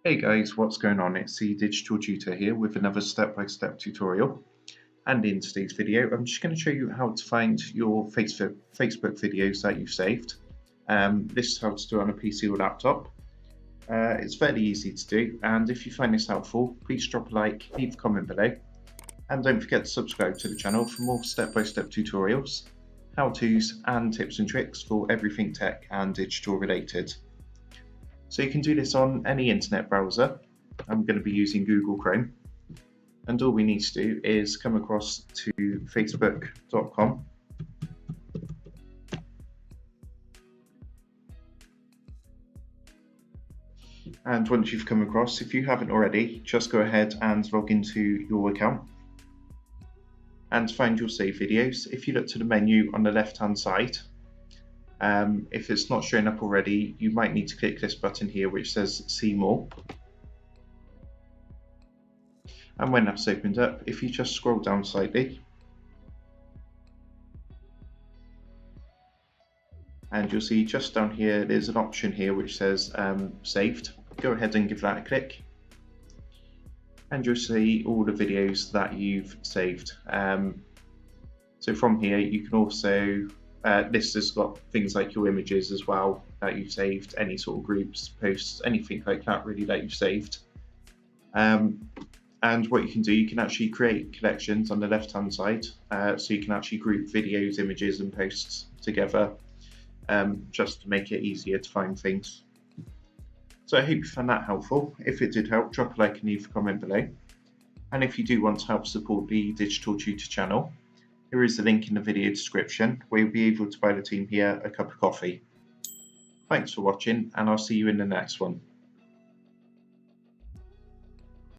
Hey guys, what's going on? It's the Digital Tutor here with another step-by-step tutorial. And in today's video, I'm just going to show you how to find your Facebook videos that you've saved. This is how to do it on a PC or laptop. It's fairly easy to do, and if you find this helpful, please drop a like, leave a comment below, and don't forget to subscribe to the channel for more step-by-step tutorials, how-tos, and tips and tricks for everything tech and digital related. So you can do this on any internet browser. I'm going to be using Google Chrome. And all we need to do is come across to facebook.com. And once you've come across, if you haven't already, just go ahead and log into your account and find your saved videos. If you look to the menu on the left-hand side, if it's not showing up already, you might need to click this button here which says See More. And when that's opened up, if you just scroll down slightly, and you'll see just down here there's an option here which says Saved. Go ahead and give that a click, and you'll see all the videos that you've saved. So from here you can also this has got things like your images as well that you've saved, any sort of groups, posts, anything like that really that you've saved. And what you can do, you can actually create collections on the left hand side, so you can actually group videos, images and posts together, just to make it easier to find things. So I hope you found that helpful. If it did help, drop a like and leave a comment below. And if you do want to help support the Digital Tutor channel, there is a link in the video description where you'll be able to buy the team here a cup of coffee. Thanks for watching, and I'll see you in the next one.